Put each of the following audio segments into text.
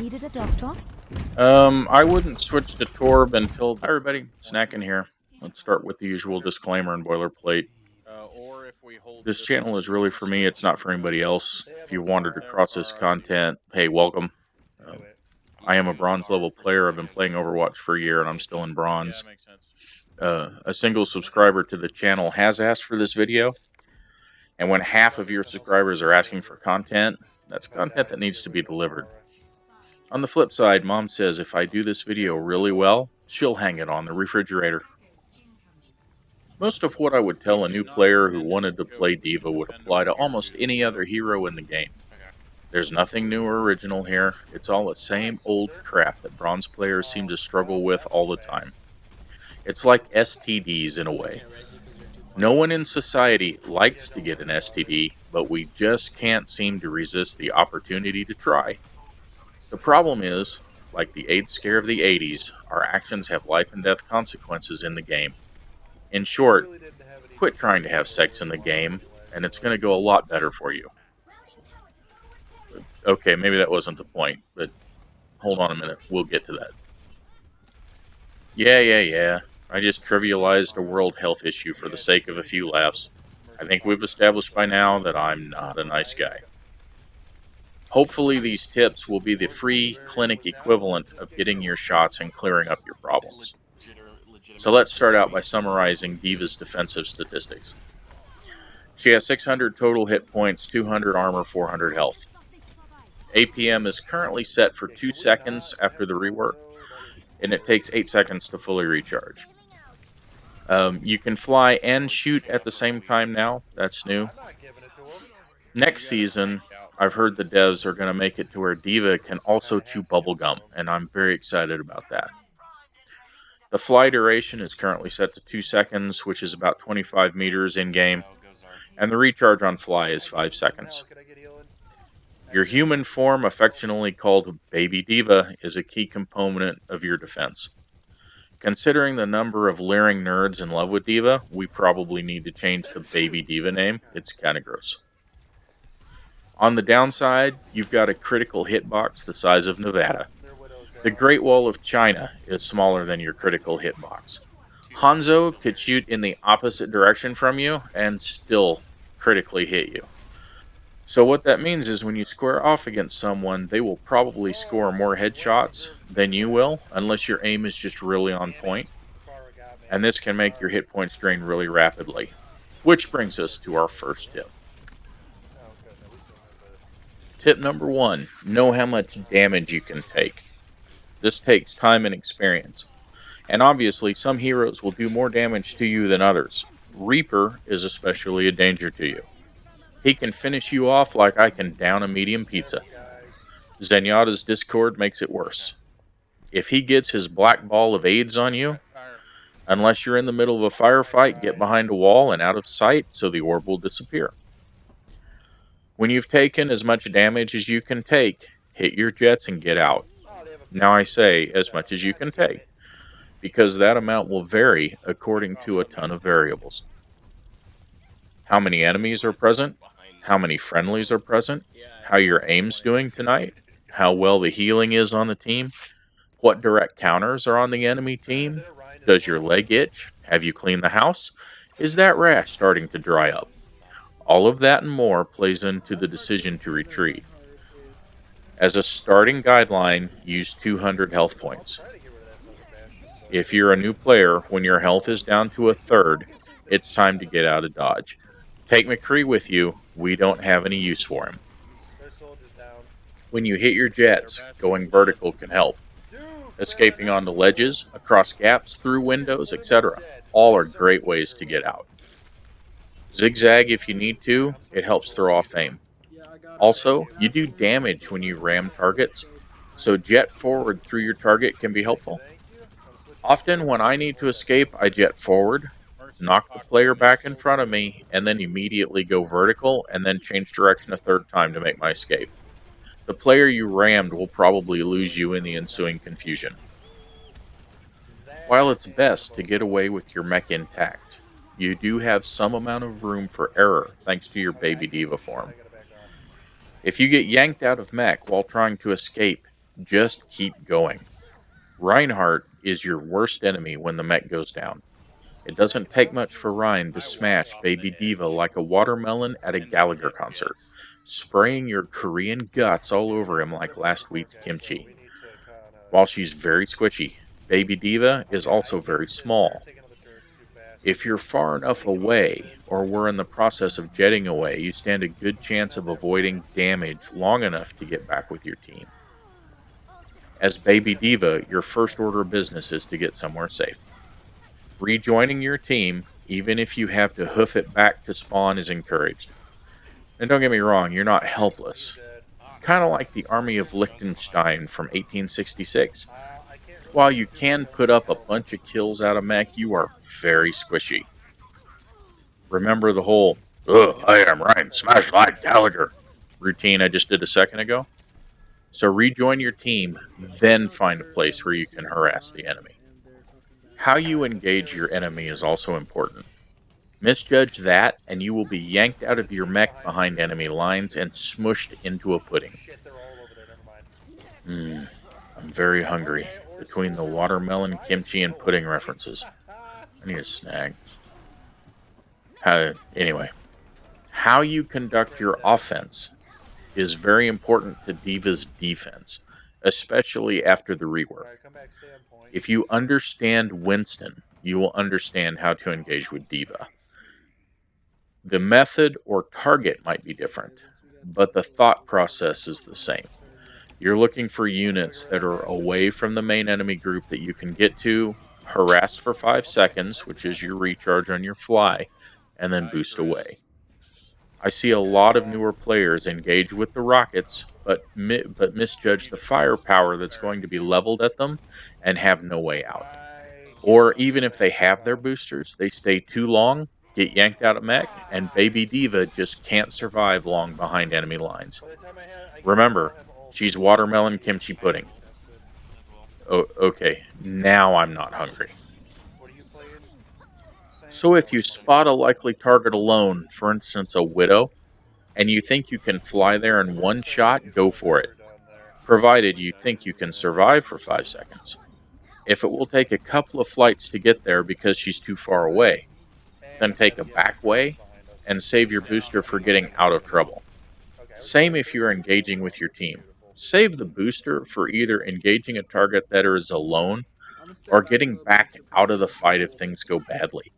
needed a doctor? I wouldn't switch to Torb until... Hi everybody, Snacking here. Let's start with the usual disclaimer and boilerplate. This channel is really for me, it's not for anybody else. If you wandered across this content, hey, welcome. I am a bronze level player. I've been playing Overwatch for a year and I'm still in bronze. A single subscriber to the channel has asked for this video. And when half of your subscribers are asking for content, that's content that needs to be delivered. On the flip side, Mom says if I do this video really well, she'll hang it on the refrigerator. Most of what I would tell a new player who wanted to play D.Va would apply to almost any other hero in the game. There's nothing new or original here. It's all the same old crap that bronze players seem to struggle with all the time. It's like STDs in a way. No one in society likes to get an STD, but we just can't seem to resist the opportunity to try. The problem is, like the AIDS scare of the 80s, our actions have life and death consequences in the game. In short, quit trying to have sex in the game, and it's going to go a lot better for you. Okay, maybe that wasn't the point, but hold on a minute, we'll get to that. Yeah. I just trivialized a world health issue for the sake of a few laughs. I think we've established by now that I'm not a nice guy. Hopefully these tips will be the free clinic equivalent of getting your shots and clearing up your problems. So let's start out by summarizing D.Va's defensive statistics. She has 600 total hit points, 200 armor, 400 health. APM is currently set for 2 seconds after the rework, and it takes 8 seconds to fully recharge. You can fly and shoot at the same time now. That's new. Next season, I've heard the devs are going to make it to where D.Va can also chew bubblegum, and I'm very excited about that. The fly duration is currently set to 2 seconds, which is about 25 meters in-game, and the recharge on fly is 5 seconds. Your human form, affectionately called Baby D.Va, is a key component of your defense. Considering the number of leering nerds in love with D.Va, we probably need to change the Baby D.Va name. It's kind of gross. On the downside, you've got a critical hitbox the size of Nevada. The Great Wall of China is smaller than your critical hitbox. Hanzo could shoot in the opposite direction from you and still critically hit you. So what that means is when you square off against someone, they will probably score more headshots than you will, unless your aim is just really on point. And this can make your hit points drain really rapidly. Which brings us to our first tip. Tip number 1, know how much damage you can take. This takes time and experience. And obviously, some heroes will do more damage to you than others. Reaper is especially a danger to you. He can finish you off like I can down a medium pizza. Zenyatta's Discord makes it worse. If he gets his black ball of AIDS on you, unless you're in the middle of a firefight, get behind a wall and out of sight so the orb will disappear. When you've taken as much damage as you can take, hit your jets and get out. Now I say as much as you can take, because that amount will vary according to a ton of variables. How many enemies are present? How many friendlies are present? How your aim's doing tonight? How well the healing is on the team? What direct counters are on the enemy team? Does your leg itch? Have you cleaned the house? Is that rash starting to dry up? All of that and more plays into the decision to retreat. As a starting guideline, use 200 health points. If you're a new player, when your health is down to a third, it's time to get out of Dodge. Take McCree with you, we don't have any use for him. When you hit your jets, going vertical can help. Escaping onto ledges, across gaps, through windows, etc. All are great ways to get out. Zigzag if you need to, it helps throw off aim. Also, you do damage when you ram targets, so jet forward through your target can be helpful. Often when I need to escape, I jet forward, knock the player back in front of me, and then immediately go vertical, and then change direction a third time to make my escape. The player you rammed will probably lose you in the ensuing confusion. While it's best to get away with your mech intact, you do have some amount of room for error thanks to your Baby D.Va form. If you get yanked out of mech while trying to escape, Just keep going. Reinhardt is your worst enemy when the mech goes down. It doesn't take much for Ryan to smash Baby Diva like a watermelon at a Gallagher concert, spraying your Korean guts all over him like last week's kimchi. While she's very squishy, Baby Diva is also very small. If you're far enough away, or we're in the process of jetting away, you stand a good chance of avoiding damage long enough to get back with your team. As Baby Diva, your first order of business is to get somewhere safe. Rejoining your team, even if you have to hoof it back to spawn, is encouraged. And don't get me wrong, you're not helpless. Kind of like the Army of Liechtenstein from 1866. While you can put up a bunch of kills out of mech, you are very squishy. Remember the whole, "Ugh, I am Ryan, smash like Gallagher" routine I just did a second ago? So rejoin your team, then find a place where you can harass the enemy. How you engage your enemy is also important. Misjudge that, and you will be yanked out of your mech behind enemy lines and smushed into a pudding. I'm very hungry. Between the watermelon, kimchi, and pudding references, I need a snack. Anyway, how you conduct your offense is very important to Diva's defense, especially after the rework. If you understand Winston, you will understand how to engage with Diva. The method or target might be different, but the thought process is the same. You're looking for units that are away from the main enemy group that you can get to, harass for 5 seconds, which is your recharge on your fly, and then boost away. I see a lot of newer players engage with the rockets, but misjudge the firepower that's going to be leveled at them and have no way out. Or even if they have their boosters, they stay too long, get yanked out of mech, and Baby Diva just can't survive long behind enemy lines. Remember, she's watermelon kimchi pudding. Oh, okay, now I'm not hungry. So if you spot a likely target alone, for instance a widow, and you think you can fly there in one shot, go for it. Provided you think you can survive for 5 seconds. If it will take a couple of flights to get there because she's too far away, then take a back way and save your booster for getting out of trouble. Same if you're engaging with your team. Save the booster for either engaging a target that is alone or getting back out of the fight if things go badly.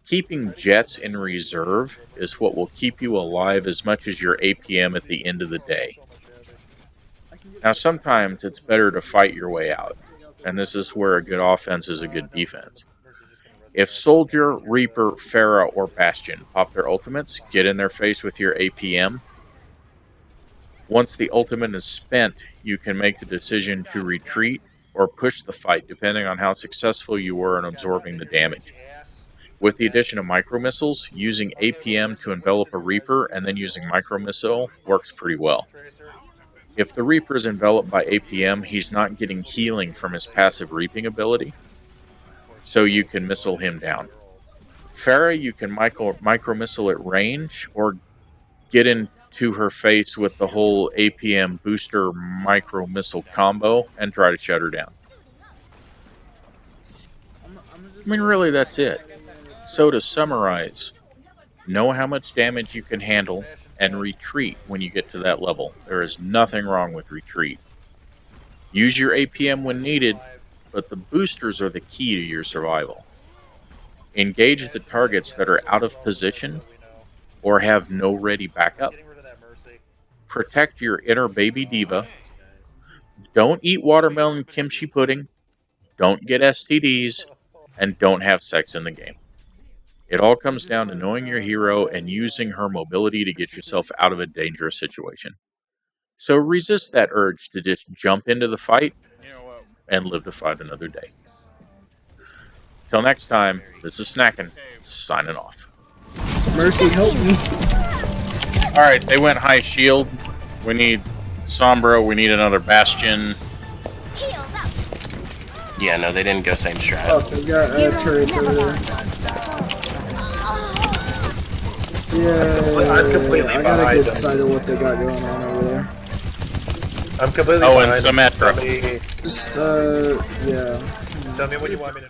Keeping jets in reserve is what will keep you alive as much as your APM at the end of the day. Now sometimes it's better to fight your way out, and this is where a good offense is a good defense. If Soldier, Reaper, Pharah, or Bastion pop their ultimates, get in their face with your APM. Once the ultimate is spent, you can make the decision to retreat or push the fight depending on how successful you were in absorbing the damage. With the addition of micro-missiles, using APM to envelop a Reaper and then using micro-missile works pretty well. If the Reaper is enveloped by APM, he's not getting healing from his passive reaping ability, so you can missile him down. Pharah, you can micro-missile at range, or get into her face with the whole APM booster micro-missile combo and try to shut her down. I mean, really, that's it. So to summarize, know how much damage you can handle and retreat when you get to that level. There is nothing wrong with retreat. Use your APM when needed, but the boosters are the key to your survival. Engage the targets that are out of position or have no ready backup. Protect your inner Baby Diva. Don't eat watermelon kimchi pudding. Don't get STDs. And don't have sex in the game. It all comes down to knowing your hero and using her mobility to get yourself out of a dangerous situation. So resist that urge to just jump into the fight and live to fight another day. Till next time, this is Snackin', signing off. Mercy, help me. Alright, they went high shield. We need Sombra, we need another Bastion. Yeah, no, they didn't go same strat. Oh, they got turrets over there. Yeah, I'm completely I got a behind good them. sight of what they got going on over there. I'm completely Oh, and behind. Symmetra. Tell me, Just, yeah. tell me what you want me to do.